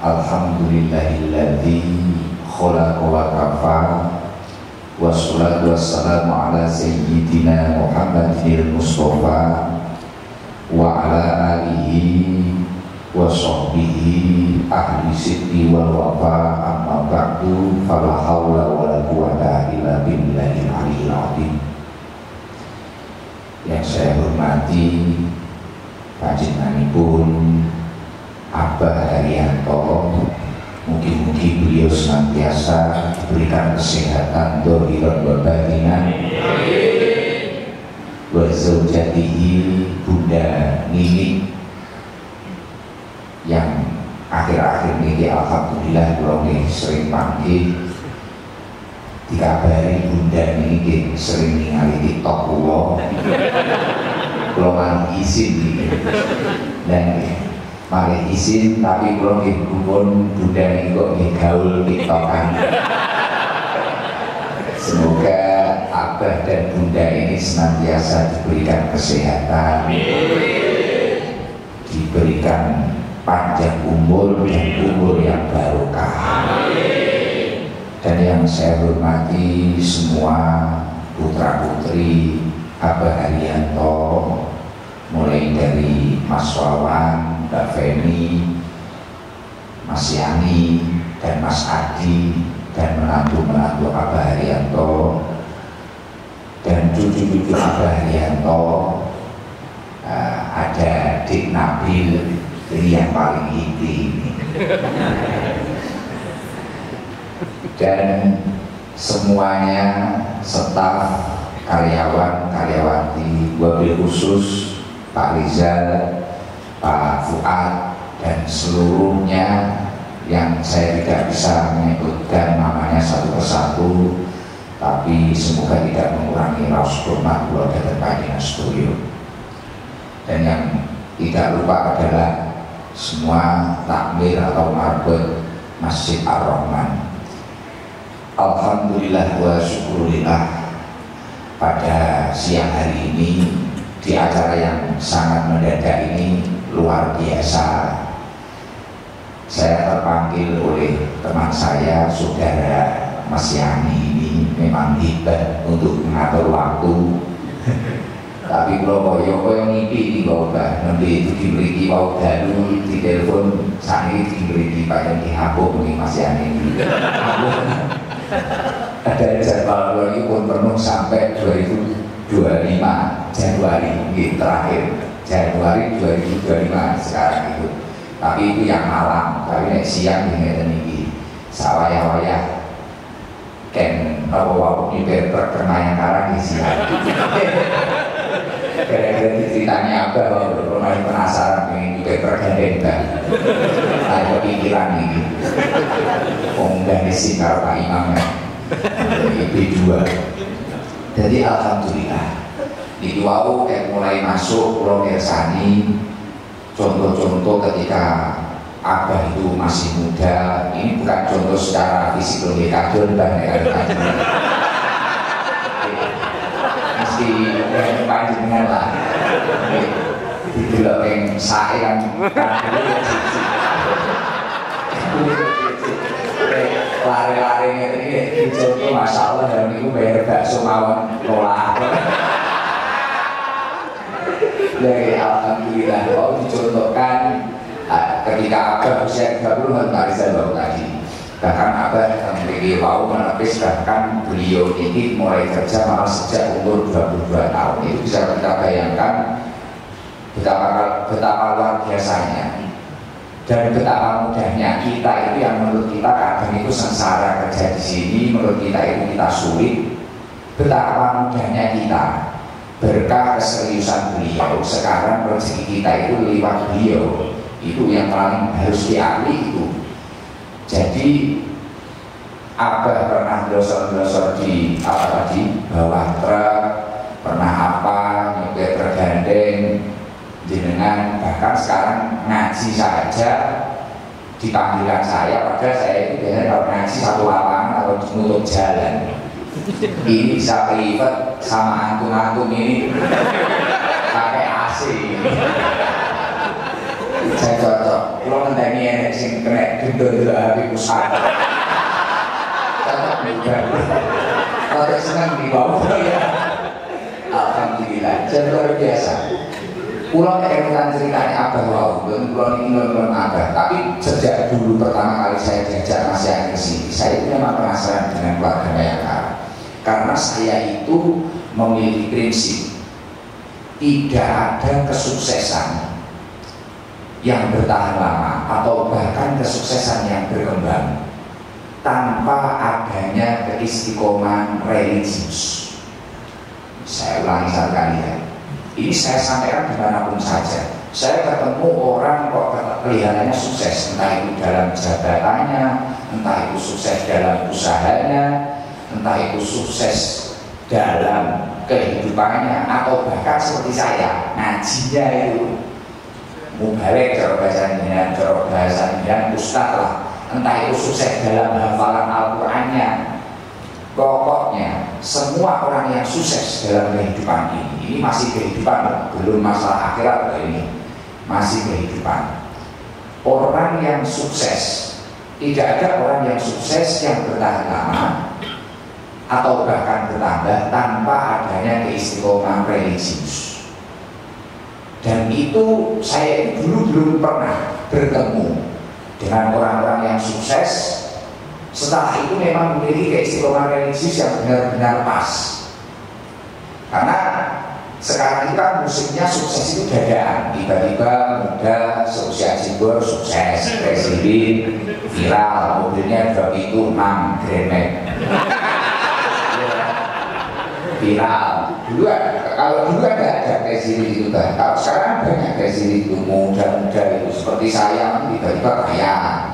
Alhamdulillahilladzi khalaqa wa kafa. Wassalatu wassalamu ala sayyidina Muhammadil Mustafa wa ala alihi wa sahbihi ahli sidqi wal wafa. Amma ba'du, fala hawla wala quwwata illa billahil aliyyil azim. Yang saya hormati panjenenganipun Abah Haryanto, mugi-mugi beliau senantiasa diberikan kesehatan dohiran wa batinan. Wa zaujatihi Bunda Nini yang akhir-akhir ini alhamdulillah kula sering panggil dikabari Bunda Nini sering ningali TikTok kula. Kula mangki izin iki. Dan mari izin, tapi kalau nggih pun Bunda niki kok nggih gaul TikTokan. Semoga Abah dan Bunda ini senantiasa diberikan kesehatan, diberikan panjang umur dan umur yang barokah. Dan yang saya hormati semua putra putri Abah Haryanto, mulai dari Mas Wawan, Mbak Feni, Mas Yani, dan Mas Adi, dan menantu-menantu Abah Haryanto, dan cucu-cucu Abah Haryanto. Ada Dik Nabil, ini yang paling inti ini. Dan semuanya, staf, karyawan, karyawati, wabil khusus Pak Rizal, Pak Fuad, dan seluruhnya yang saya tidak bisa menyebutkan namanya satu persatu, tapi semoga tidak mengurangi raus hormat keluarga terkait studio. Dan yang tidak lupa adalah semua takmir atau marbot Masjid Ar-Rahman. Alhamdulillah wa syukurillah, pada siang hari ini di acara yang sangat mendadak ini luar biasa, saya terpanggil oleh teman saya, saudara Mas Yani ini memang hebat untuk mengatur waktu. Tapi kalau koyo ngipi di bawah nanti itu diberi bawah dalu di telepon saat ini diberi pada dihapus nih Mas Yani ini. Ada jadwal lagi pun penuh sampai 2025 Januari terakhir, Januari 2025 sekarang itu. Tapi itu yang malam, tapi siang ini sawaya-waya ken bawa nyuper perkembangan karang di siang. Gara-gara ceritanya apa, kalau masih penasaran pengen nyuper pergandeng kan, ada pikiran ini. Enggak isi karo Pak Imam B2. Jadi alhamdulillah di wau mulai masuk pulau Mersani, contoh-contoh ketika Abah itu masih muda. Ini bukan contoh secara fisik kadon banyak mesti panjenengan lah didelok yang saya kan lari-lari ini contoh Masya Allah dalam itu bayar bakso mawon nolak. Jadi alhamdulillah kalau dicontohkan ketika Abah usia 30 tahun baru tadi, bahkan Abah memiliki mau menepis, bahkan beliau ini mulai kerja malah sejak umur 22 tahun. Itu bisa kita bayangkan betapa luar biasanya dan betapa mudahnya kita itu, yang menurut kita kadang itu sengsara kerja di sini, menurut kita itu kita sulit. Betapa mudahnya kita berkah keseriusan beliau. Sekarang rezeki kita itu lewat beliau, itu yang paling harus diakui itu. Jadi Abah pernah glosor-glosor di bawah truk, pernah nyopir tergandeng jenengan, bahkan sekarang ngaji saja dipanggilan saya, padahal saya itu biasanya kalau ngaji satu lapangan atau menutup jalan. Ini bisa privat sama antum-antum ini pakai AC. Saya cocok. Kalau ngenteni enek sing kena gendol-gendol HP pusat. Cocok juga. Kalau senang di bawah ya. Alhamdulillah. Jadi luar biasa. Pulau yang ceritanya Abah Wau, pulau ini belum ada. Tapi sejak dulu pertama kali saya diajak Mas Yang ke sini, saya itu memang penasaran dengan keluarga Bayangkara. Karena saya itu memiliki prinsip tidak ada kesuksesan yang bertahan lama atau bahkan kesuksesan yang berkembang tanpa adanya keistiqomahan religius. Saya ulangi satu kali ya. Ini saya sampaikan dimanapun saja. Saya ketemu orang kok kelihatannya sukses, entah itu dalam jabatannya, entah itu sukses dalam usahanya, entah itu sukses dalam kehidupannya, atau bahkan seperti saya, ngajinya itu mubalek, cara bahasa Indian, ustadz lah, entah itu sukses dalam hafalan Al-Qur'annya. Pokoknya semua orang yang sukses dalam kehidupan ini masih kehidupan, belum masalah akhirat ini, masih kehidupan. Orang yang sukses, tidak ada orang yang sukses yang bertahan lama atau bahkan bertambah tanpa adanya keistiqomahan religius. Dan itu saya dulu belum pernah bertemu dengan orang-orang yang sukses. Setelah itu memang memiliki keistiqomahan religius yang benar-benar pas. Karena sekarang itu kan musiknya sukses itu dadaan. Tiba-tiba muda seusia Jimbor sukses, presiden viral, mobilnya 2 pintu 6 Grand Max viral. Dulu kalau dulu ada presiden itu kan. Kalau sekarang banyak presiden itu muda-muda itu seperti saya tiba-tiba kaya.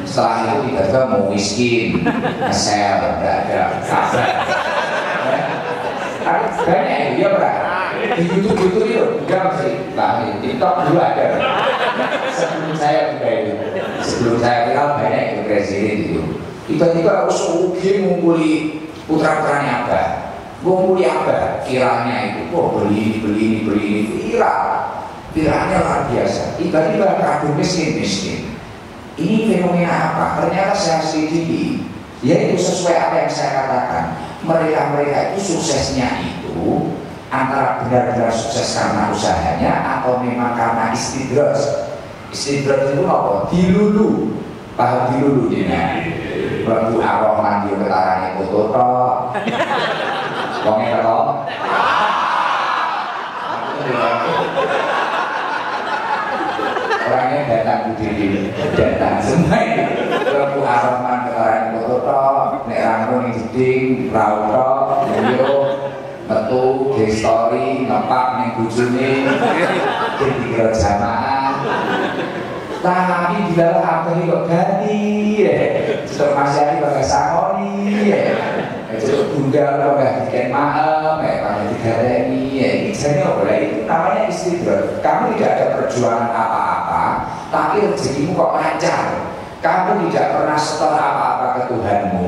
Setelah itu tiba-tiba mau miskin, ngesel, tidak ada kafe. Banyak itu ya Pak. Di YouTube itu juga masih lahir. TikTok dulu ada. Sebelum saya juga itu, sebelum saya viral banyak itu presiden itu. Tiba-tiba aku seugi ngumpuli putra-putranya Abah. Ngumpuli Abah, viralnya itu, beli viral. Viralnya luar biasa. Tiba-tiba kado miskin. Ini fenomena apa? Ternyata saya selidiki, yaitu sesuai apa yang saya katakan. Mereka itu suksesnya itu antara benar-benar sukses karena usahanya atau memang karena istidros. Istidros itu apa? Dilulu. Paham dilulu dia? Berbu arwah mandi ketarane foto tok. Wonge tok. Orangnya datang budi datang semua itu Prabu Arman ketaraan foto nek rangkung jeding rawuh yo metu di story ngepak ning bojone dikira jamaah tapi dilalah apa iki kok ganti ya terus masih ada bagai sangoni ya itu bunda lo gak bikin maem pada digareni ini jadi boleh itu namanya istidrak. Kamu tidak ada perjuangan apa-apa tapi rezekimu kok lancar. Kamu tidak pernah setor apa-apa ke Tuhanmu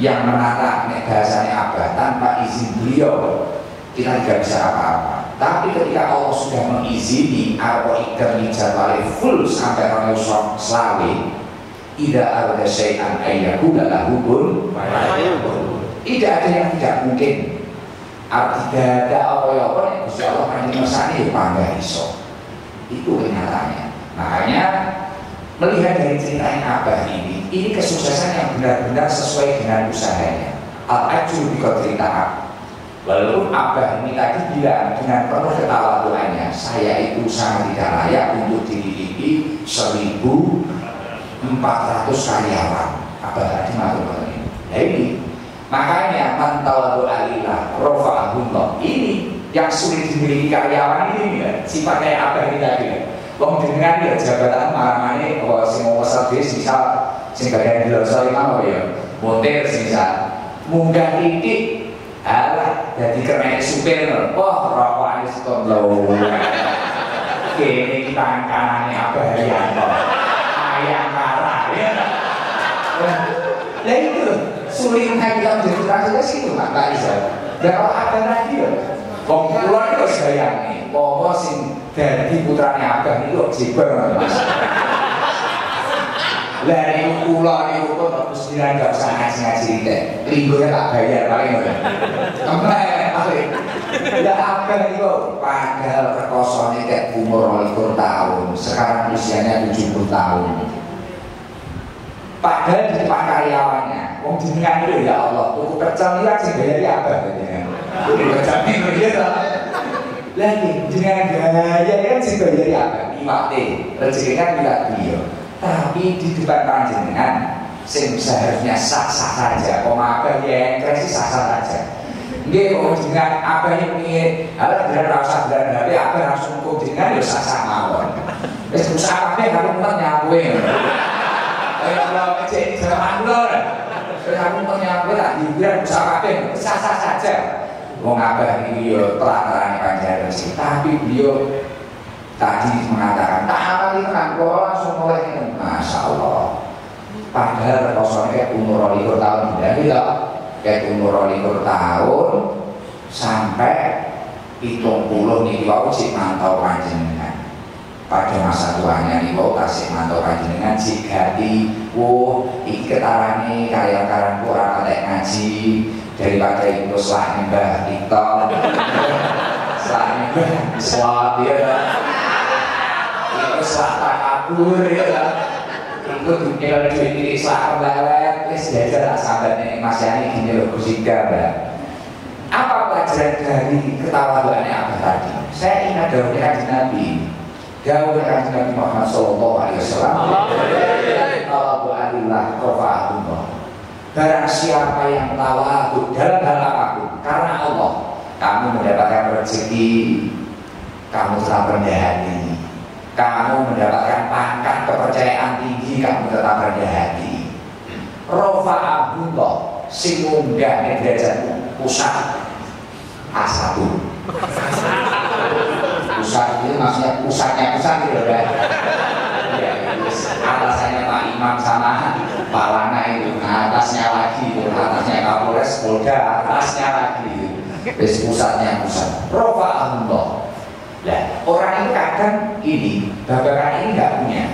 yang menata bahasanya Abah tanpa izin beliau kita tidak bisa apa-apa. Tapi ketika Allah sudah mengizini al-Qur'an jadwalnya full sampai orang selawe tidak ada syai'an ayyakuna lahu kun tidak ada yang tidak mungkin. Tidak ada apa-apa yang Gusti Allah kan dimesani pangga iso. Itu kenyataannya. Makanya melihat dari cerita yang Abah ini kesuksesan yang benar-benar sesuai dengan usahanya. Al-ajru bi qadri ta'ab. Walaupun Abah ini tadi bilang dengan penuh ketawaduannya, saya itu sangat tidak layak untuk dididik 1.400 karyawan. Abah tadi matur ini. Nah ini makanya mantawadu alillah rofa'ahullah. Ini yang sulit dimiliki karyawan ini ya, sifatnya Abah ini tadi ya. Wong dengan ya jabatan marane oh sing mau service misal sing bagian di luar apa ya montir misal munggah titik alah jadi kena supir wah rokokan setor low kene kita kanane Abah Rianto ayam marah ya lah itu sulit kita jadi transaksi itu Pak Isa. Dan kalau Abah lagi ya wong kula itu bayangin, pomo sing dadi putrane Abah niku jeber Mas. Lah niku kula niku kok terus gak usah ngaji-ngaji teh. Linggonya tak bayar paling ora. Kemana paling. Lah Abah niku padahal rekosone kek umur 22 tahun, sekarang usianya 70 tahun. Padahal di depan karyawannya, wong jenengan itu ya Allah, tuku pecel iki sing bayari Abah jenengan. Tuku pecel iki gitu. Lagi jenengan gaya kan sing bayari Abah, iwate, rezekinya tidak dia. Tapi di depan panjenengan sing seharusnya sah-sah saja, Abah ya sih sah-sah saja. Nggih kok jenengan Abah iki ala bener ra usah bener tapi Abah langsung kok jenengan ya sah-sah mawon. Wis usah kabeh karo umat nyawe. Kalau kecil sama kula aku punya lah hiburan usaha kabeh sah-sah saja. Wong Abah iki yo pelan-pelan panjenengan sih, tapi beliau tadi mengatakan tak apa iki kan kula langsung mulai ini. Masyaallah. Padahal rekosone kayak umur 22 tahun jadi lho. Kayak umur 22 tahun sampai 70 niki wae sik mantau panjenengan. Pada masa tuanya nih kau kasih mantau panjenengan jika di iki ketarane karya-karya orang ada ngaji daripada itu selah nyembah TikTok selah nyembah selah dia itu selah takabur ya itu dunia duit ini selah kebelet wis diajar sahabatnya Mas Yani gini loh kusika mbak. Apa pelajaran dari ketawaduannya Abah tadi? Saya ingat dari kanjeng Nabi. Jauh dari Nabi Muhammad Sallallahu Alaihi Wasallam. Tawadhu alillah rafa'ahullah. Barang siapa yang tawadhu dalam hal apapun karena Allah, kamu mendapatkan rezeki, kamu tetap rendah hati, kamu mendapatkan pangkat kepercayaan tinggi, kamu tetap rendah hati. Rafa'ahullah, sing munggah derajat pusat A1. Pusat itu maksudnya pusatnya pusat gitu kan ya, atasannya Pak Imam sama Pak Lana itu, nah atasnya lagi itu, atasnya Kapolres, Polda, atasnya lagi itu pusatnya pusat Rafa'ahullah. Nah orang itu kadang ini babakan ini nggak punya,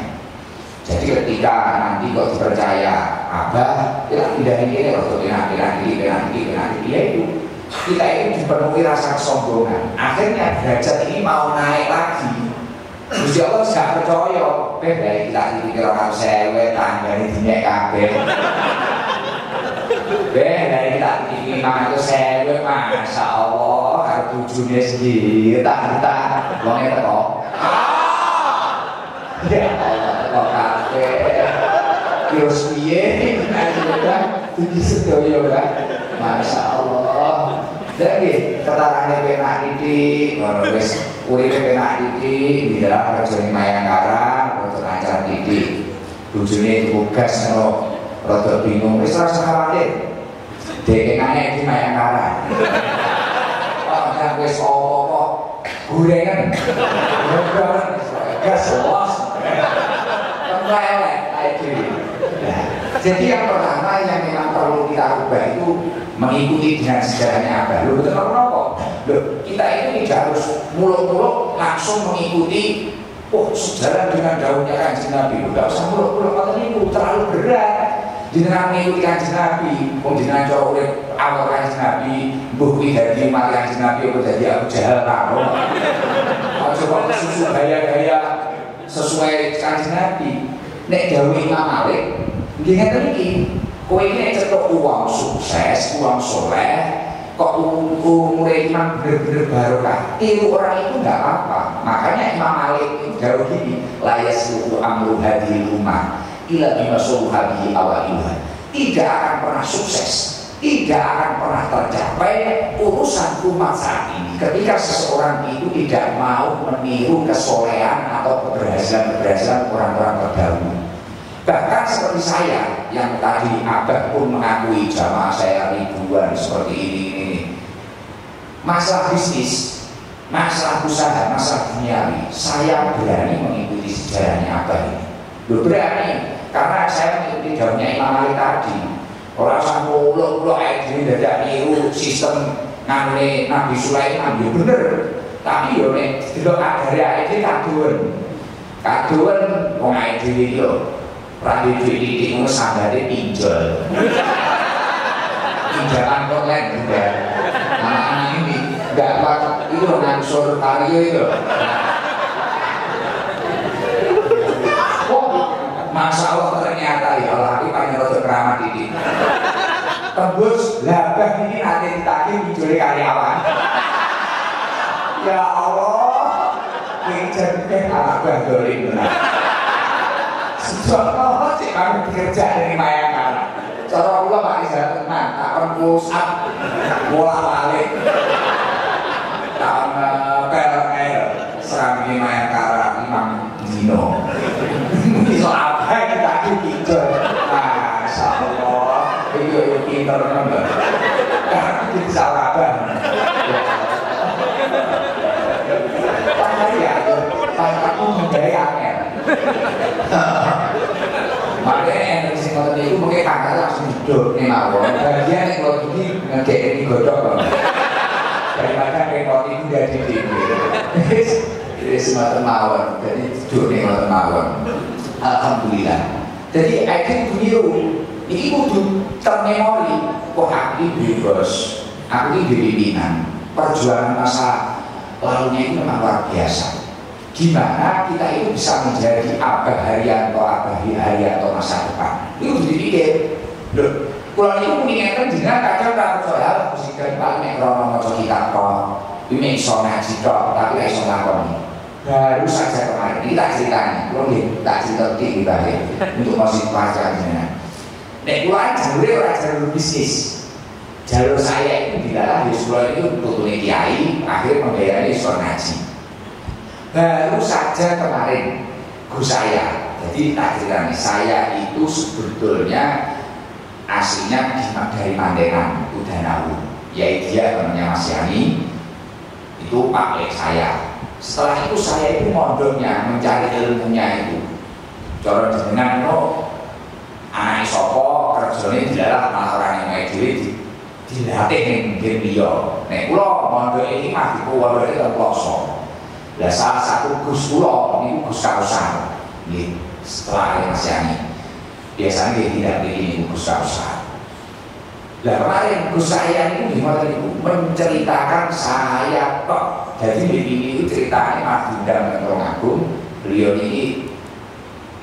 jadi ketika nanti kok dipercaya Abah kita pindah ini waktu pindah dia itu kita ini dipenuhi rasa kesombongan. Akhirnya derajat ini mau naik lagi. Gusti Allah gak percaya. Baik kita iki kira sewe tanggane dinek kabeh. Baik kita iki 500.000 masyaallah karo bojone sendiri tak wong teko. Ya Allah kok kabeh. Terus piye? Iki sedaya ya. Masyaallah. Jadi ketarane penak titik, ngono wis uripe penak titik, bila rajane Mayangkara, rada lancar titik. Bojone tugas ngono, rada bingung, wis ora usah khawatir. Dekengane di Mayangkara. Kok nang wis apa-apa gorengan. Gorengan gas los. Elek iki. Jadi yang pertama yang memang perlu kita ubah itu mengikuti dengan sejarahnya Abah. Loh betul apa? Loh kita ini tidak harus muluk-muluk langsung mengikuti sejarah dengan daunnya Kanjeng Nabi. Tidak usah muluk-muluk kata itu terlalu berat. Jenengan mengikuti Kanjeng Nabi, jenengan cara urip awal Kanjeng Nabi, mbuh kuwi dadi umat Kanjeng Nabi apa dadi Abu Jahal karo. Aja kok susu gaya-gaya sesuai Kanjeng Nabi. Nek dawuh Imam Malik nggih ngeten iki, kowe iki cetok uang sukses, uang soleh, kok umure imam bener-bener barokah. Tiru orang itu enggak apa. Makanya Imam Malik itu dawuh gini, la yasluhu amru hadhil ummah ila bima suluhabihi awailuha. Tidak akan pernah sukses, tidak akan pernah tercapai urusan umat saat ini ketika seseorang itu tidak mau meniru kesolehan atau keberhasilan orang-orang terdahulu. Bahkan seperti saya yang tadi Abah pun mengakui jamaah saya ribuan seperti ini. Masalah bisnis, masalah usaha, masalah duniawi, saya berani mengikuti sejarahnya Abah ini. Berani, karena saya mengikuti daunnya Imam Malik tadi. Orang sang muluk-muluk ini dadak niru sistem ngangge Nabi Sulaiman, ya bener. Tapi yo nek delok agare iki kaduwen wong ae dhewe yo ora duwe titik ngono sambate pinjol. Pinjaman kok lek juga. Anak-anak ini enggak kuat itu ngangsur karya itu. Masya Allah ternyata ya Allah aku pengen rada keramat ini. Tembus labah ini nanti ditagih pinjole karyawan. Ya Allah, ini jadi anak bandoling benar. Sejak apa sih kami bekerja dari Mayangkara? Cara Allah Pak Iza tenang, tak akan close up, bola balik. Tak akan pel serang di Mayangkara, Imam Dino. Bisa apa yang kita pinjol? Masya Allah, itu pinter banget. Karena kita salah abang. Aku menjadi angin. Makanya energi ngoten itu mungkin kangen langsung hidup nih mawon. Bagian yang kalau gini ngegek ini godok daripada repot itu dari diri. Jadi semacam mawon. Jadi hidup nih ngoten mawon. Alhamdulillah. Jadi akhir beliau ini kudu termemori. Kok aku bebas, aku ini pimpinan. Perjuangan masa lalunya itu memang luar biasa. Gimana kita itu bisa menjadi Abah Haryanto, Abah Haryanto masa depan? Itu dipikir. Loh, kalau itu mengingatkan jenengan kadang tak percaya musik paling nek krono maca kitab kok. Ini iso ngaji tok, tapi gak iso nglakoni. Baru saja kemarin ini tak ceritanya, kalau tak cerita kita ya untuk musik pelajaran jenengan. Nek kula jalure ora jalur bisnis. Jalur saya itu dilalah Yusuf itu tutune kiai, akhir pembayarannya iso ngaji. Baru saja kemarin Gus saya, jadi tak ceritanya saya itu sebetulnya aslinya dari Mandenan, Udanau. Yaitu dia temannya Mas Yani, itu Pak Lek saya. Setelah itu saya itu mondoknya mencari ilmunya itu. Cara jenengan no anak sopo kerjanya dilalah malah orang yang kayak diri dilatih yang dia. Nek kula mondok ini mah dikuwar itu pelosok. Nah, salah satu Gus Pulau ini Gus Kausar. Ini setelah Mas Yani biasanya dia tidak begini Gus Kausar. Nah kemarin Gus saya itu gimana itu menceritakan saya kok. Jadi begini itu ceritanya Mas Dindang Mentong Agung. Beliau ini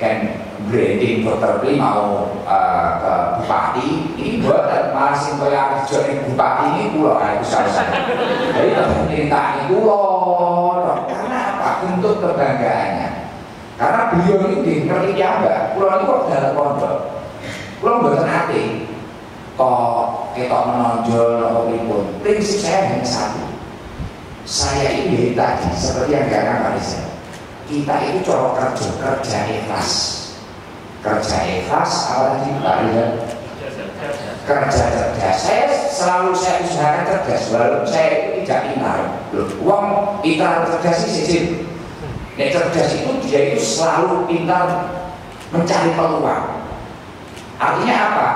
kan branding dokter Pri mau ke Bupati. Ini buat malah Sintoya Arjo yang Bupati ini pulau Gus Kausar. Jadi permintaan pulau. Untuk kebanggaannya, karena beliau ini ngerti apa, pulau ini kok dalam pondok, pulau bukan hati, kok ketok menonjol atau pun. Prinsip saya hanya satu, saya ini tadi seperti yang dikatakan Pak Rizal, kita itu coba kerja ikhlas, apa tadi Pak Rizal? Kerja cerdas. Saya selalu usahakan cerdas, walaupun saya itu tidak pintar. Uang pintar cerdas sih. Nek cerdas itu dia itu selalu pintar mencari peluang. Artinya apa?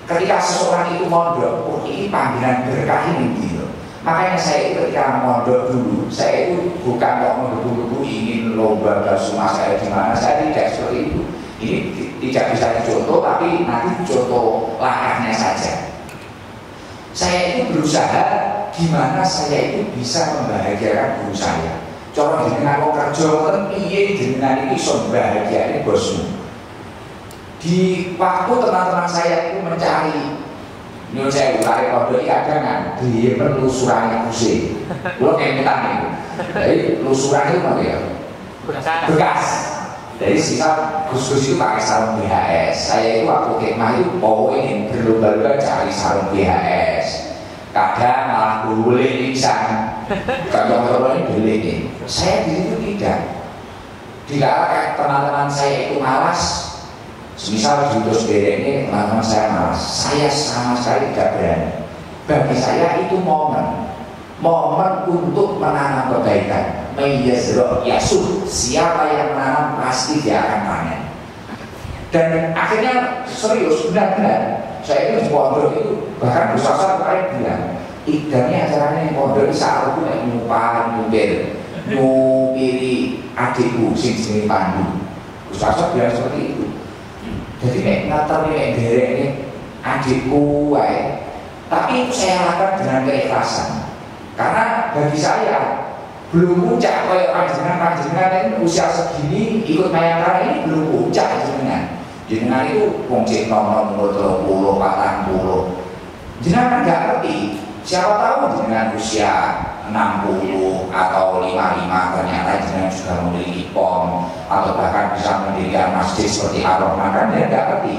Ketika seseorang itu mondok, oh ini panggilan berkah ini gitu. Makanya saya itu ketika mondok dulu, saya itu bukan kok mondok ingin lomba semua saya di mana, saya tidak seperti itu. Ini tidak bisa dicontoh, tapi nanti contoh langkahnya saja. Saya itu berusaha gimana saya itu bisa membahagiakan guru saya. Coba dengan aku kerja, piye dengan ini so bahagiain bosmu. Di waktu teman-teman saya itu mencari, menurut saya tarik kode kadangan, dia penelusurannya kursi. Lo kayak minta itu. Jadi penelusuran itu apa ya? Bekas. Dari sisa Gus-Gus itu pakai sarung BHS. Saya itu waktu kemah itu ingin berlomba-lomba cari sarung BHS. Kadang malah boleh pingsan. Contoh-contoh ini boleh nih. Saya di situ tidak. Dikala teman-teman saya itu malas, misal judul sendiri ini teman-teman saya malas, saya sama sekali tidak berani. Bagi saya itu momen untuk menanam kebaikan. Meyyazro yasuh, siapa yang menanam pasti dia akan panen. Dan akhirnya serius, benar-benar saya itu di pondok itu bahkan besar kemarin bilang, idamnya acaranya yang pondok iki sak aku nek nyupiri adikku sing jenenge Pandu. Gus Pasok bilang seperti itu. Jadi nek ngatur nek derek adikku wae. Tapi itu saya lakukan dengan keikhlasan. Karena bagi saya belum puncak kayak panjenengan ini usia segini ikut Mayangkara ini belum puncak jenengan itu wong cek nom 30 40. Jenengan kan nggak ngerti. Siapa tahu jenengan usia 60 atau 55 ternyata jenengan juga memiliki POM atau bahkan bisa mendirikan masjid seperti Ar-Rahman, kan dia nggak ngerti.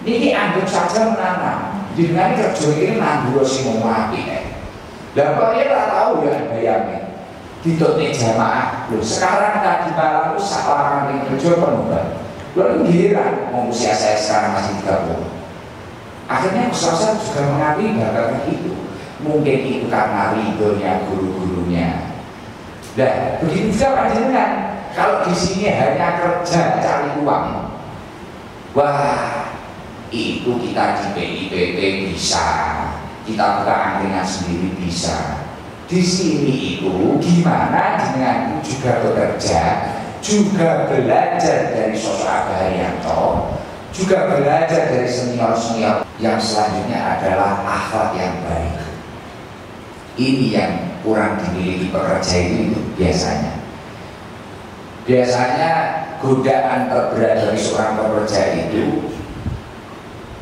Ini anggap saja menanam. Jenengan kerja ini nandur si mau api. Dan kalau dia tak tahu ya bayangin ditutnya jamaah. Loh, sekarang tadi malam itu saat yang kerja penuh. Lalu giliran mau usia saya sekarang masih 30. Akhirnya usaha juga mengakui bahwa itu mungkin itu karena ridhonya guru-gurunya. Dan begitu juga panjenengan kalau di sini hanya kerja cari uang, wah itu kita di PIPP bisa, kita buka angkringan sendiri bisa. Di sini itu gimana jenengan juga bekerja, juga belajar dari sosok Abah Haryanto, juga belajar dari senior-senior yang selanjutnya adalah akhlak yang baik. Ini yang kurang dimiliki pekerja itu biasanya. Biasanya godaan terberat dari seorang pekerja itu,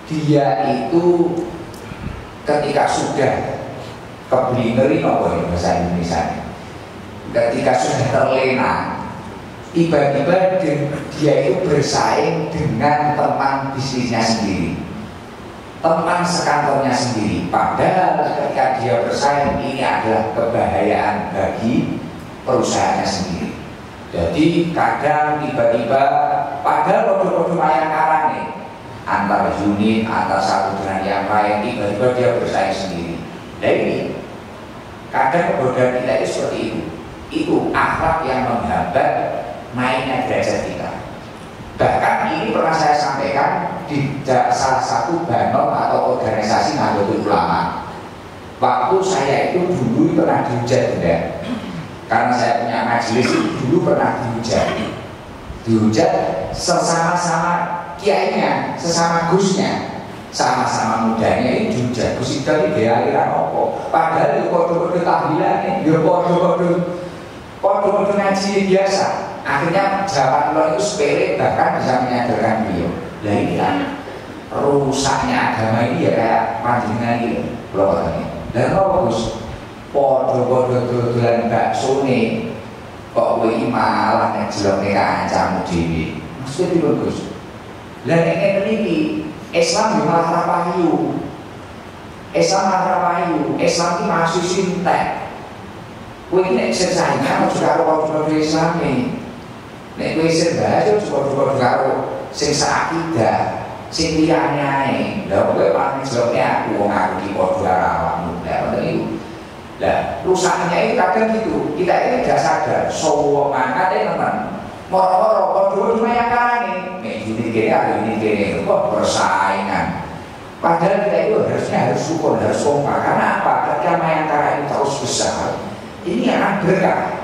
dia itu ketika sudah keblinger apa bahasa Indonesia, ketika sudah terlena, tiba-tiba dia itu bersaing dengan teman bisnisnya sendiri, teman sekantornya sendiri. Padahal ketika dia bersaing, ini adalah kebahayaan bagi perusahaannya sendiri. Jadi kadang tiba-tiba padahal produk-produk Mayangkara nih, antar unit, antar satu dengan yang lain, tiba-tiba dia bersaing sendiri. Nah ini kadang kebodohan kita itu seperti itu. Itu akhlak yang menghambat naiknya derajat kita. Bahkan ini pernah saya sampaikan di salah satu banom atau organisasi Nahdlatul Ulama. Waktu saya itu dulu pernah dihujat benda, karena saya punya majelis dulu pernah dihujat sesama-sama kiainya, sesama gusnya, sama-sama mudanya ini dihujat. Gus itu idealnya apa? Padahal itu kode-kode tahlilan, itu kode-kode ngaji biasa. Akhirnya jawaban lo itu sepele, bahkan bisa menyadarkan beliau. Nah ini kan rusaknya agama ini ya kayak panjenengan gitu loh katanya. Dan apa Gus? Podo-podo dodolan bakso nih kok kowe malah ngejelokne kancamu dhewe. Maksudnya itu Gus. Lah nek niki Islam yo malah rapayu. Islam iki masih sintek. Kowe iki nek sesaingan juga karo podo Islam nih. Nek kowe sing bahas coba karo sing sakidah, sing liyane ae. Lah kowe paling jelokne aku wong aku iki padha karo awakmu. Lah ngoten niku. Lah rusaknya itu kadang gitu. Kita ini tidak sadar. Sowo mangkate teman. Moro-moro padha Mayangkara nek ini kene kok persaingan. Padahal kita itu harus syukur, harus kompak. Karena apa? Ketika Mayangkara ini terus besar, ini akan berkah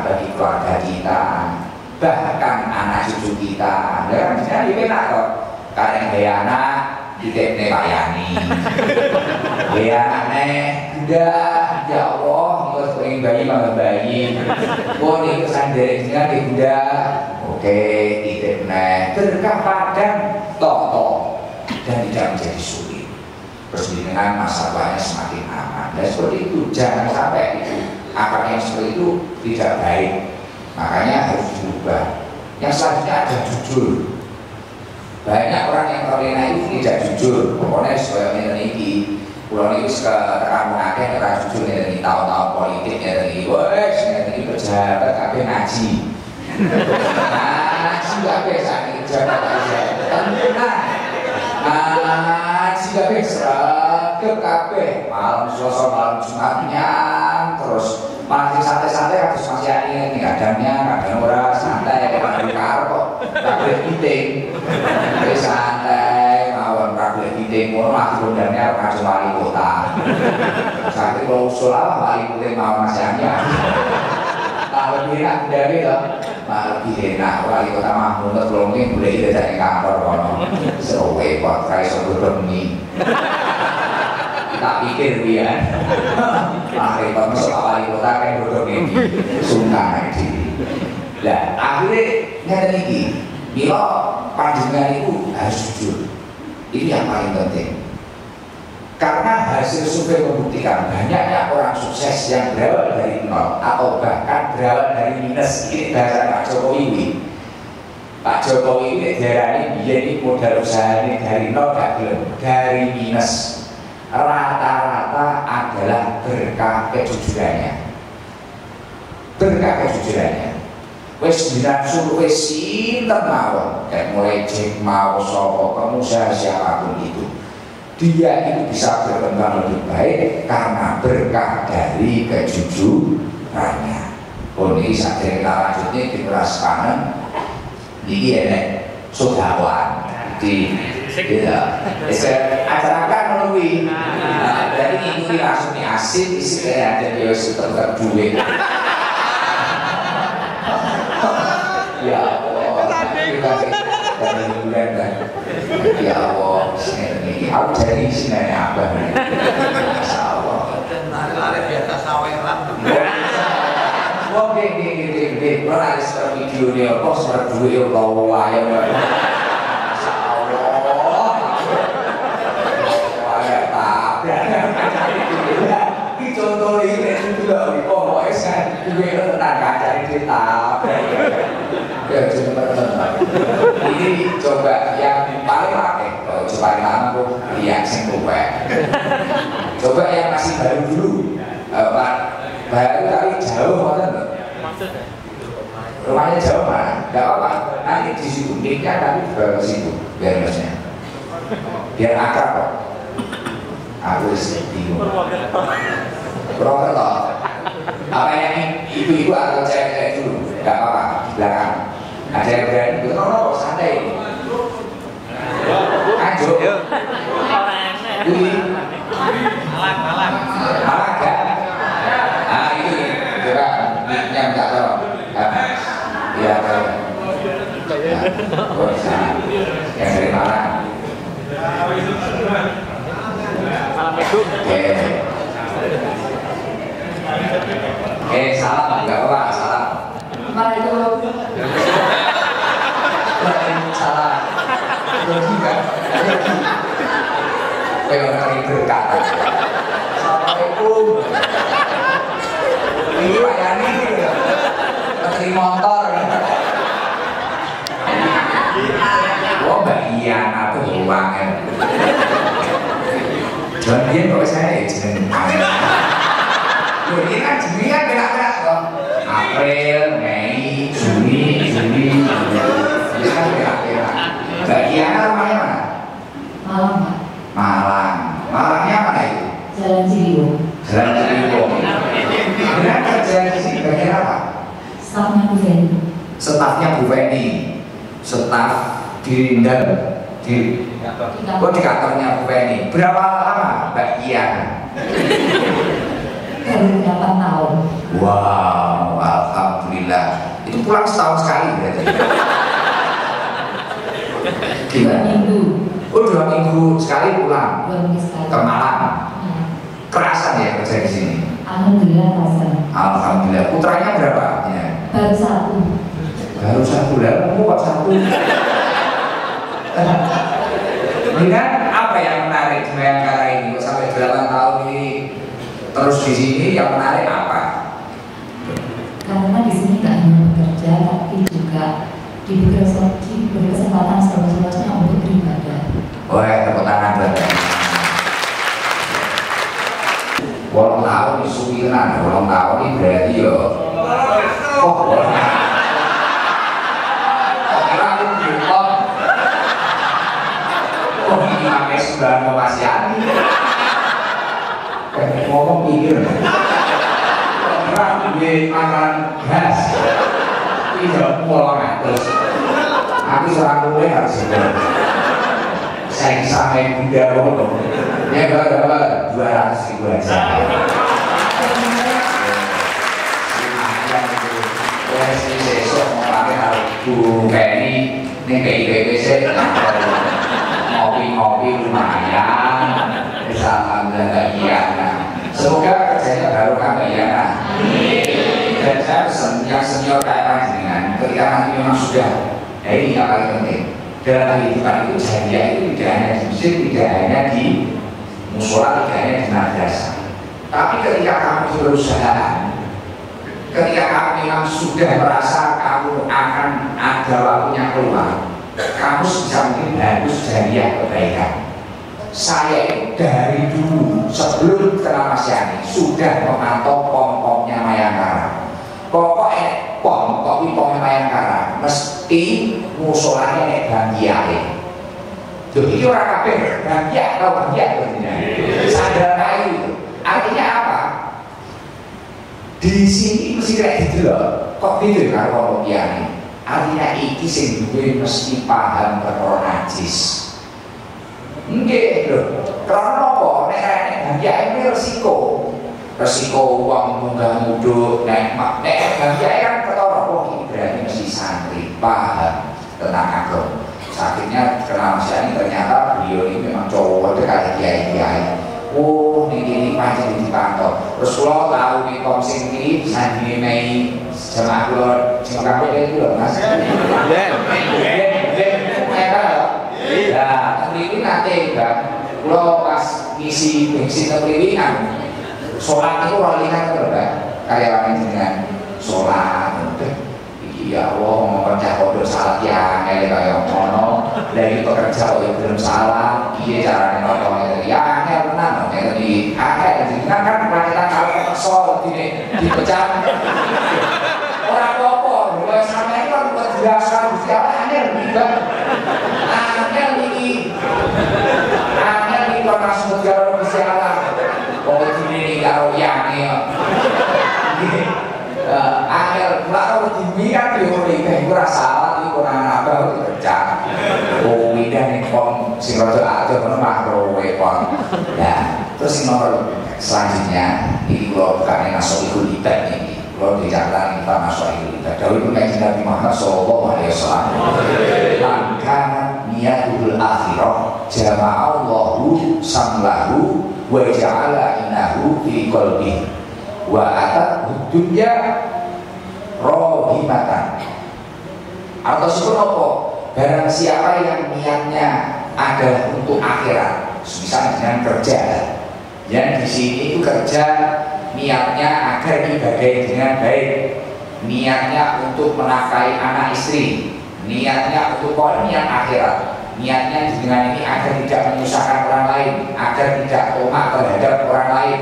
bagi keluarga kita, bahkan anak cucu kita. Dan kan dia enak kok. Kadang dia anak ditipne Pak Yani, dia aneh, udah ya Allah, kita pengen bayi malah bayi. Oh ini kesan dari sini di Bunda, oke ditipne berkah padang toh dan tidak menjadi sulit. Persediaan masalahnya semakin aman. Dan seperti itu jangan sampai itu akar yang seperti itu tidak baik. Makanya harus diubah. Yang selanjutnya ada jujur. Banyak orang yang terlena itu tidak jujur. Pokoknya sebagai ini, pulau ini kamu akeh orang jujur ini tahu-tahu politik ini. Wes ini pejabat kabeh ngaji. Ngaji kabeh sakit pejabat aja. Tenang. Ngaji kabeh seragam kabeh. Malam Selasa malam Jumatnya terus masih santai-santai harus masih ini kadangnya kadang orang santai kayak di karo kok kabeh meeting santai mawon kabeh meeting ngono lagi undangnya orang wali kota. Sakit kalau usul apa wali kota mau masanya. Kalau lebih enak dari loh, lebih enak wali kota Mahmud kalau mungkin boleh ide dari kantor kono. Seruwe kok kayak sebelum ini. Kita pikir dia. Repot masuk wali kota kan bodoh ini. Sungkan aja. Lah akhirnya ngeten iki. Mila panjenengan itu harus jujur. Ini yang paling penting. Karena hasil survei membuktikan banyaknya orang sukses yang berawal dari nol atau bahkan berawal dari minus. Ini bahasa Pak Jokowi. Pak Jokowi ini darahnya dia modal usahanya dari nol gak belum, dari minus. Rata-rata adalah berkah kejujurannya. Berkah kejujurannya. Wes bilang survei sinten mawon, kayak mulai Jack mau sapa pengusaha siapapun itu, dia itu bisa berkembang lebih baik karena berkah dari kejujurannya. Oh ini saat kita lanjutnya di kelas kanan, ini enek sodawan di acarakan melalui. Jadi ini langsung asin isi kayak ada dia tetap duit. Ya Allah, dari bulan kan. Ya Allah, ini aku dari sini apa? Masya Allah. Lari biasa saweng lah. Wah, gede, pernah ada seperti videonya, kok seperti duit bawa wayang. Masya Allah. Wayang tabrak. Ini contoh ini juga, pokoknya saya duit tentang kaca ini tabrak. Ya, ini coba yang paling pakai, coba yang lama kok lihat sing kowe. Coba yang masih baru dulu, baru kali jauh mana? Rumahnya jauh mana? Gak apa-apa, nanti di situ mic-nya nanti ke situ, biar masnya, biar akrab kok. Aku bingung. Purwokerto. Apa yang ibu-ibu atau cewek-cewek dulu? Gak apa-apa, di belakang. Ada yang berani, betul no, santai. Anjuk. Budi. Malah gak? Nah itu coba mic-nya minta tolong. Iya kalau yang dari Malang. Oke, salam, enggak apa-apa, salam. Waalaikumsalam. Teori berkata. Assalamualaikum. Ini Pak Yani, menteri motor. Oh, Mbak Iana tuh ruangan. Jangan dia kok saya jeneng. Ini kan Juni kan berak-berak kok. April, Mei, Juni, Juli. Ini kan berak-berak. Mbak Kiana rumahnya mana? Malang. Malang. Malangnya mana itu? Jalan Ciliwung. Jalan Ciliwung. Benar kerja di sini bagian apa? Stafnya Bu Feni. Stafnya Bu Feni. Staf di Rindal. Di kantornya Bu Feni. Berapa lama Mbak Kiana? Baru 8 tahun. Wow, alhamdulillah. Itu pulang setahun sekali berarti. 2 minggu. Oh 2 minggu sekali pulang. 2 minggu sekali. Ke Malang. Kerasan ya kerja di sini. Alhamdulillah kerasan. Alhamdulillah. Putranya berapa? Ya. Baru 1. Baru 1 lah. Kamu kok 1? Dengan apa yang menarik di Bayangkara ini? Sampai 8 tahun ini terus di sini yang menarik apa? Karena di sini tak hanya bekerja, tapi juga diberi kesempatan seluas-luasnya untuk beribadah. Wah, tepuk tangan buat Walau tahun di Suwiran, walau tahun ini berarti yo. Oh, kira aku bilang, oh ini pakai 9 masih ani. Kayak ngomong pikir. Kira aku di makanan gas. Ini jauh pulang terus. Aku seorang mulai harus saya sampai Bunda Bono ya berapa 200.000 aja. Ini besok mau pakai Bu Penny ini PIPPC ngopi-ngopi lumayan bisa alhamdulillah Iyana. Semoga kerjanya barokah Mbak Iyana. Dan saya pesan yang senior kayak panjenengan ketika nanti memang sudah ini yang paling penting dalam kehidupan itu jariah itu tidak hanya di masjid, tidak hanya di musola, tidak hanya di madrasah. Tapi ketika kamu di perusahaan, ketika kamu memang sudah merasa kamu akan ada waktunya keluar, kamu bisa mungkin harus jariah kebaikan. Saya itu dari dulu sebelum kenal Mas Yani sudah memantau pom-pomnya Mayangkara. Pokoknya pom-pomnya Mayangkara mesti musolanya nek Bangkiake. Tuh iki ora kabeh Bangkiak tau Bangkiak bener. Sandal kayu itu. Artinya apa? Di sini mesti kayak gitu loh. Kok gitu karo wong liyane? Artinya iki sing duwe mesti paham perkara najis. Nggih lho. Karena apa? Nek Bangkiak ini resiko uang munggah muduk nek Bangkiak kan ketara wong berarti mesti santri paham tentang agama. Sakitnya kenal Mas Yani ternyata beliau ini memang cowok dekat kiai-kiai. Oh, ini pancen dipantau. Terus kula tahu nih komsing iki sandine mei jamaah kula sing kabeh itu lho Mas. Ya, temriwi nate kan. Kula pas ngisi bensin temriwi kan sholat itu rolingan lho, Mbak. Karyawan jenengan sholat ya Allah mau kerja kode salah yang kayak ngono dari pekerja kok belum salah iya caranya nonton ya angel tenan kayak tadi angel jenengan kan pelajaran kalau kesel dipecah orang apa lho sampe iki kan buat biasa Gusti Allah angel juga angel iki kok langsung karo Gusti Allah kok dene karo yange akhir kalau dimi kan diuri kayak gue salah itu kurang apa dikerja oh indah nih pom sing rojo aja mana makro wepon ya terus nomor selanjutnya ini kalau bukannya masuk ikut libat ini kalau di jalan kita masuk ikut libat dahulu itu kayak Nabi Muhammad sallallahu alaihi wasallam langkah niatul akhirah jama'allahu samlahu wa ja'ala inahu fi qalbihi wa atat dunya rohimatan atau sebut apa barang siapa yang niatnya ada untuk akhirat misalnya dengan kerja yang di sini itu kerja niatnya agar dibagai dengan baik niatnya untuk menafkahi anak istri niatnya untuk niat akhirat niatnya dengan ini agar tidak menyusahkan orang lain agar tidak tomak terhadap orang lain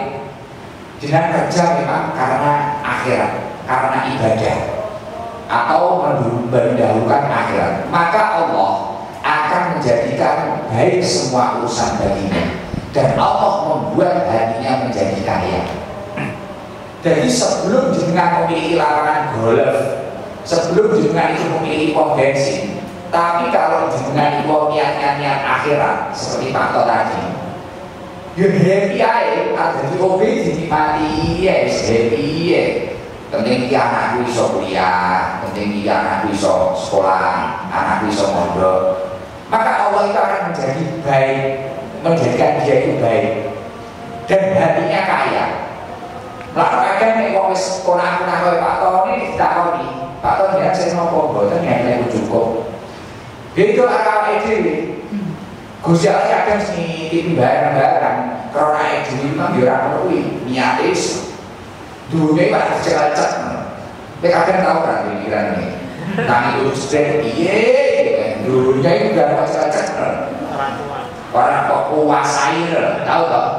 dengan kerja memang karena akhirat, karena ibadah atau mendahulukan akhirat, maka Allah akan menjadikan baik semua urusan baginya dan Allah membuat hatinya menjadi kaya. Jadi sebelum jenengan memiliki lapangan golf, sebelum jenengan itu memiliki pom bensin, tapi kalau jenengan itu niatnya niat akhirat seperti Pak Tok tadi ya happy aja, ada di hobi dinikmati ya, happy ya. Penting ki anakku iso kuliah, penting ki anakku iso sekolah, anakku iso mondok. Maka Allah itu akan menjadi baik, menjadikan dia itu baik dan hatinya kaya. Lalu kadang nek wong wis ponak-ponak koyo Pak Ton ini ditakoni, Pak Ton ya sing nopo mboten ngene cukup. Gitu arah dhewe. Gusti Allah kadang ngitip barang-barang karena dhewe memang yo ora kuwi niate wis duwe Pak cecek. Nek kadang tau kan pikiran ini. Nang itu sedek piye dunya itu gak cecek. Orang kok kuasai tahu toh.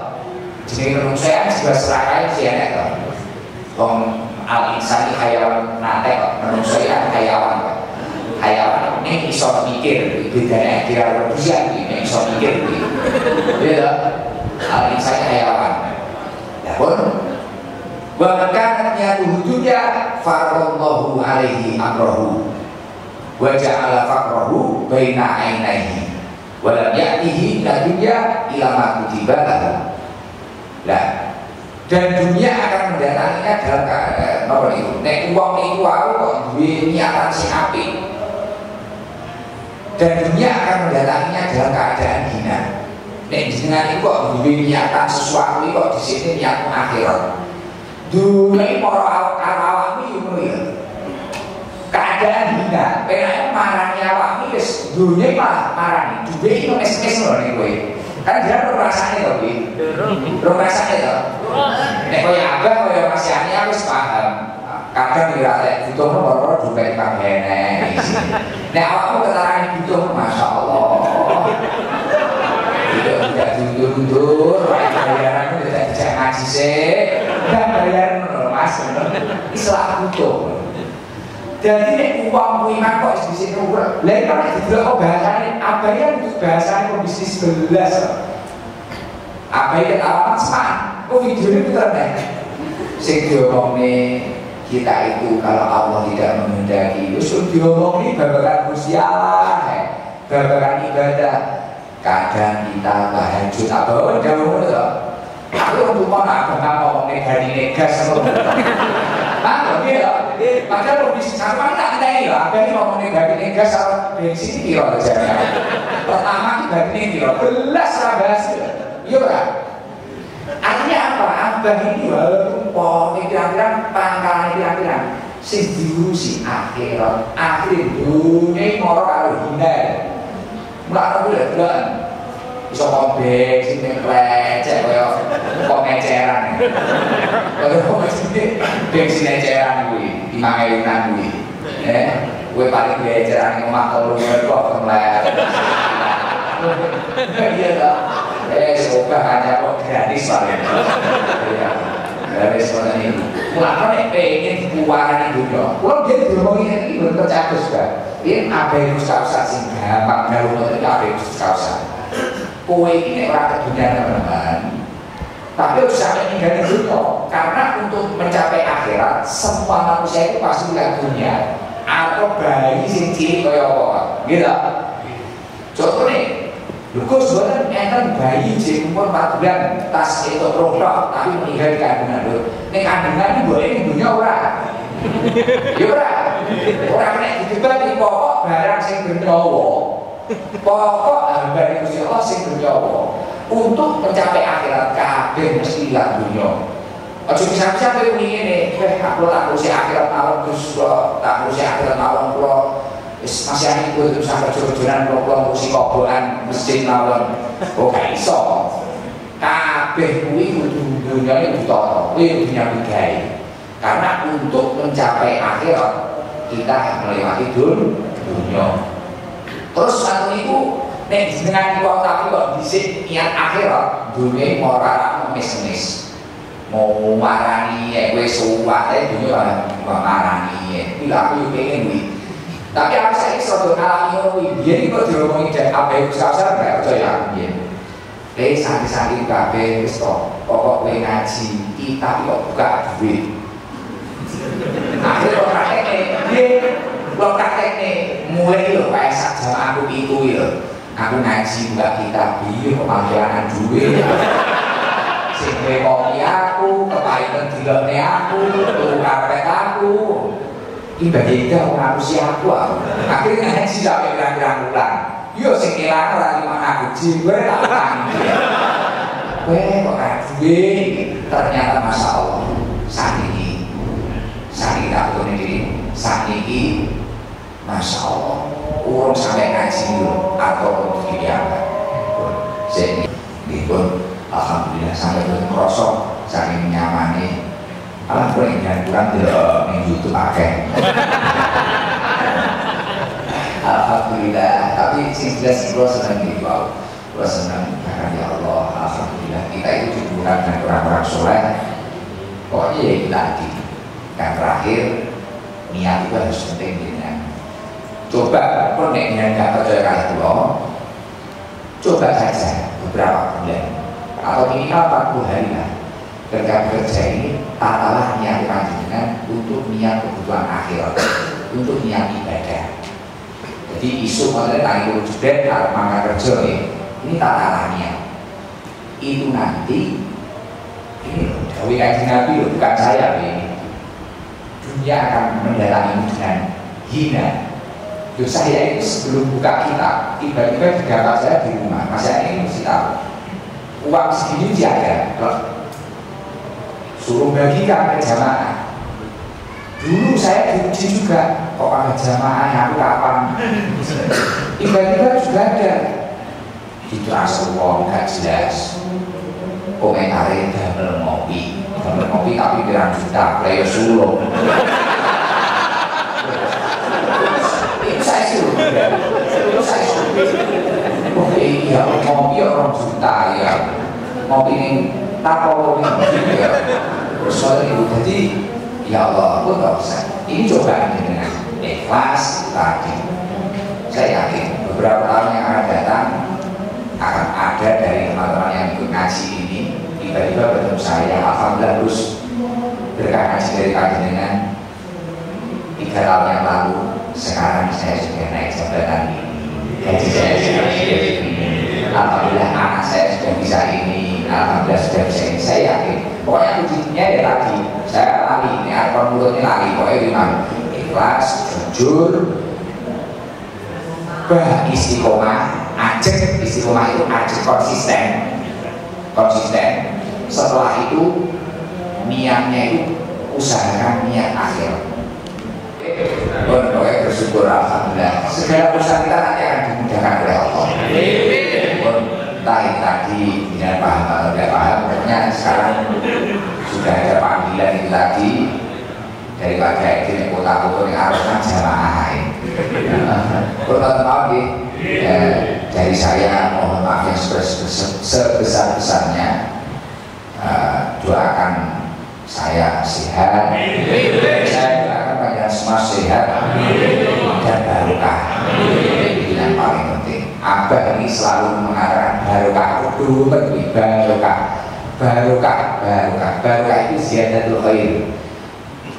Jenenge manusia juga serakain sih enak toh. Wong al-insan hayawan nate kok manusia hayawan. Hayawan ini iso mikir bedanya kira manusia ini iso mikir gitu ya hal ini saya hayawan ya pun bahkan nyatu juga farallahu alaihi amrohu wa ja'ala faqrahu baina ainaihi walam ya'tihi minad dunya ila ma kutiba lahu. Lah, dan dunia akan mendatanginya dalam keadaan apa itu? Nek uang itu aku kok duwe niatan sing apik. Dan dunia akan mendatanginya dalam keadaan hina. Nek jenengan itu kok duwe niatan sesuatu kok di sini niat akhirat. Dunia para awakmu yo ngono ya. Keadaan hina, pengen marani awakmu wis dunia malah marani. Duwe itu mes-mes lho nek kowe. Kan dia rasane to kuwi. Rasane to. Nek koyo abah koyo Mas Yani aku wis paham. Kadang ora lek butuh nomor duwe kang enek. Nek awakmu ketarane butuh masyaallah. Tidak diundur-undur, bayaran itu tidak dijak ngaji sih. Dan bayaran Mas, Islam butuh. Jadi nek uang iman kok di sini uang. Lain kalau dibilang kok bahasanya apa ya untuk bahasanya pembisnis belas. Apa ya alamat seman? Kok video ini betul nih? Sing diomongnya kita itu kalau Allah tidak menghendaki, usul diomongnya babakan Gusti Allah, babakan ibadah. Kadang kita tahajud apa jauh itu. Aku untuk mana ngomong negas sama. Nah, iya. Padahal bisnis apa tak ngenteni lho, ada yang ngomong negas sama bensin kira aja. Pertama kita ini kira belas ra bahas. Iya ora? Artinya apa? Abah ini walaupun kira-kira pangkalan kira-kira sing diurusi akhirat, akhir dunia moro karo hina. Mulane bulan iso ngombe sing lecek kaya ngeceran. Kaya bensin eceran kuwi, 5.000-an kuwi. Kowe paling eceran ning omah telu kok kemlet. Iya ta. Semoga hanya kok gratis paling. Iya. Gratis ngoten iki. Mulane nek pengen dikuwarani dunya. Kulo biyen diomongi iki bener cakus kan. Yen ape wis kausa sing gampang melu ngoten iki ape wis kausa. Kowe ini ora kedunya teman-teman, tapi harus sampai ninggalin dunia. Karena untuk mencapai akhirat, semua manusia itu pasti lihat dunia. Atau bayi sing cilik kaya apa, gitu. Contoh nih, lu kok sebenarnya enten bayi sing umur 4 bulan, tas itu rotok, tapi meninggal di kandungan lu. Ini kandungan ini boleh di dunia ora? Ya ora. Orang nek didebat di pokok barang sing bernyawa. Pokok hamba Gusti Allah sing bernyawa untuk mencapai akhirat kabeh mesti lihat dunia. Aja bisa-bisa kowe ngene, aku tak urusi akhirat mawon Gus, tak urusi akhirat mawon kula wis masih ane kudu sampe jor-joran kula ngurusi kobokan masjid mawon. Oh gak iso. Kabeh kuwi kudu dunyane ditata, kuwi dunya bigae. Karena untuk mencapai akhirat kita melewati dunia. Terus satu itu nek dengan uang tapi kok dhisik niat akhirat dunia ora mes-mes. Mau marani kowe suwate dunia ora marani. Iki aku yo pengen kuwi. Tapi aku saiki sedo ngalami ngono kuwi. Biyen kok diomongi jan ape usah-usah gak percaya biyen. Santi-santi kabeh wis to. Pokok kowe ngaji kita kok buka duit. Akhirnya kok praktekne, kok praktekne mulai lho kayak sak jam aku itu lho. Aku ngaji buka kitab iki kok panggilan duwe. Sing kopi aku, kepahitan dilokne aku, turu karpet aku. Iki beda wong aku siapa aku. Akhirnya ngaji sampai pirang-pirang bulan. Yo sing kelang ora dimana aku jiwe tak tangi. Kowe kok duwe ternyata masyaallah. Sakniki tak betul ini, sakniki Masya Allah, urung sampai ngaji atau untuk diangkat. Jadi, pun alhamdulillah sampai betul merosot, saking nyamane. Alhamdulillah kurang di YouTube pakai. Alhamdulillah, tapi sing jelas gue senang gitu, gue senang karena ya Allah, alhamdulillah kita itu dikumpulkan dengan orang-orang soleh. Pokoknya ya kita lagi. Yang terakhir, niat itu harus penting dengan. Coba, kalau yang nggak percaya kali itu, coba saja beberapa bulan atau minimal 40 hari lah. Ketika bekerja ini, tatalah niat dengan untuk niat kebutuhan akhirat, untuk niat ibadah. Jadi isu modern tadi guru jebret mangga kerja ya. Ini tatarannya. Itu nanti ini loh, Dawi Kanjeng Nabi loh, bukan saya ini. Dunia akan mendatangimu dengan hina. Loh, saya itu sebelum buka kitab, tiba-tiba di daftar saya di rumah, masa ini mesti tahu uang segini jaga, suruh bagikan ke jamaah. Dulu saya diuji juga, kok ada jamaah, aku kapan? Tiba-tiba juga ada di transfer uang, gak jelas. Komentarin damel ngopi tapi pirang juta, player sulung. Itu saya suruh, oh iya, ngopi orang juta ya, ngopi ini tapo ini ya, soal itu jadi ya Allah, aku tak usah. Ini cobaan dengan ikhlas tadi. Saya yakin beberapa tahun yang akan datang akan ada dari teman-teman yang ikut ngaji ini tiba-tiba bertemu saya, alhamdulillah terus berkah ngaji dari kajian 3 tahun yang lalu. Sekarang saya sudah naik jabatan ini, gaji saya sudah ini, alhamdulillah anak saya sudah bisa ini, alhamdulillah sudah bisa ini. Saya yakin pokoknya kuncinya ya tadi saya lari ini, akor mulutnya lari, pokoknya gimana ikhlas, jujur, istiqomah, ajek. Istiqomah itu ajek, konsisten. Setelah itu niatnya itu usahakan niat akhir. Pokoknya bersyukur alhamdulillah segala usaha kita nanti akan dimudahkan oleh Allah. Tadi tidak paham atau tidak paham, pokoknya sekarang sudah ada panggilan itu tadi dari Pak Kiai kota-kota yang harusnya jamaah. Maaf dari saya mohon maaf yang sebesar-besarnya. Doakan saya sehat, saya doakan panjang semua sehat dan barokah. Itu yang paling penting. Abah ini selalu mengatakan barokah, barokah itu ziyadatul khair,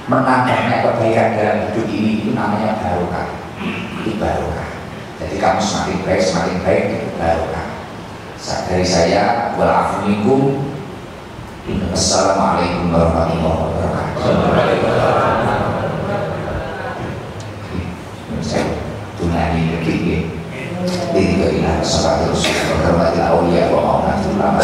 menambahnya kebaikan dalam hidup ini, itu namanya barokah. Itu barokah. Jadi kamu semakin baik itu barokah. Dari saya walafu minkum. Assalamualaikum warahmatullahi wabarakatuh. Saya tunani dikit diri ke ilah salatu rasulullah hormatil awliya wa ma'anatul ulama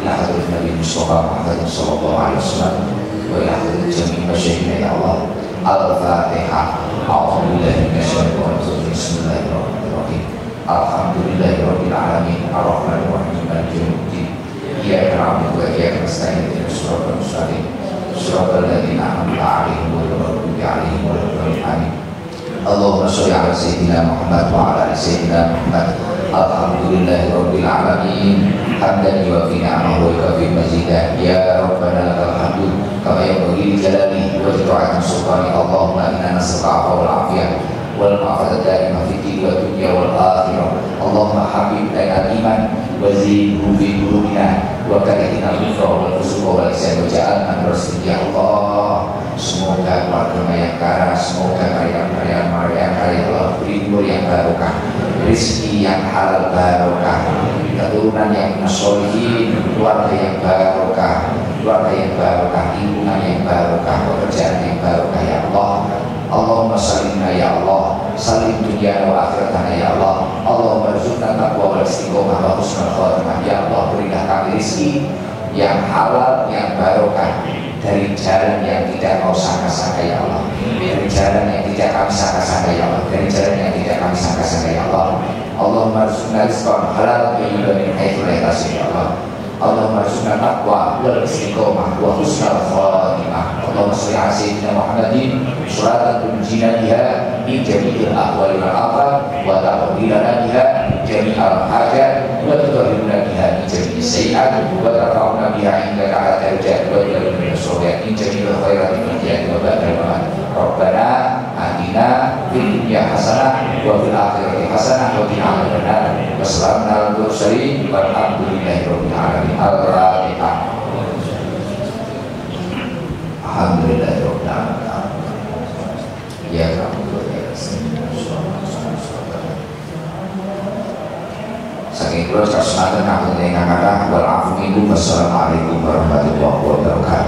ila hadratin Nabi Mustafa Muhammad sallallahu alaihi wasallam wa ila hadratin jami'i masyayikhina ya Allah. Al-Fatihah. A'udzubillahi minasyaitonir rajim. Bismillahirrahmanirrahim. Alhamdulillahirabbil alamin arrahmanir rahim maliki yaumiddin. Iyyaka na'budu wa iyyaka nasta'in ihdinas siratal mustaqim siratal ladzina an'amta 'alaihim ghairil maghdubi 'alaihim waladdallin. Allahumma shalli 'ala sayyidina Muhammad wa 'ala ali sayyidina Muhammad. Alhamdulillahirabbil alamin hamdan yuwafi ni'amahu wa yukafi mazidah. Ya rabbana lakal hamdu kama yanbaghi li jalali wa ta'ala sultani. Allahumma inna nas'aluka 'afwa wal 'afiyah wal ma'afata daimah fid din wa dunya wal akhirah. Allahumma habib ilaina iman wa zidhu fi qulubina wa karihna al-kufra wal fusuqa wal isyan wa ja'alna rasul. Ya Allah, semoga keluarga yang kaya, semoga karya-karya Allah beri umur yang barokah, rezeki yang halal barokah, keturunan yang sholihin, keluarga yang barokah, lingkungan yang barokah, pekerjaan yang barokah. Ya Allah, Allahumma salimna ya Allah, salim dunia wa akhiratana ya Allah. Allahumma rizukna taqwa wal istiqomah wa husnul khatimah. Ya Allah, berilah kami rezeki yang halal, yang barokah, dari jalan yang tidak mau sangka-sangka ya Allah, dari jalan yang tidak kami sangka-sangka ya Allah, dari jalan yang tidak kami sangka-sangka ya Allah. Allahumma rizukna rizqan halal thayyiban min haitsu la yahtasib ya Allah. Allahumma rizukna taqwa wal istiqomah wa husnul khatimah. Allahumma shalli ala sayyidina Muhammadin suratan tunjina biha min jami'il ahwali wal afat wa ta'udilana biha jami'al hajat wa tudhiruna biha min jami'is sayyi'at wa tarfa'una biha indaka ala darajat wa tudhiruna biha min jami'il khairati fid dunya wa ba'dal mamat. Rabbana atina fid dunya hasanah wa fil akhirati hasanah wa qina adzabannar. Wassalamu ala mursalin walhamdulillahi rabbil alamin. Al-Fatihah. Alhamdulillahirabbil alamin. Ya Rabb, ya Rasul. Kula semanten ngapunten ingkang kathah wal afu minkum. Wassalamualaikum warahmatullahi wabarakatuh.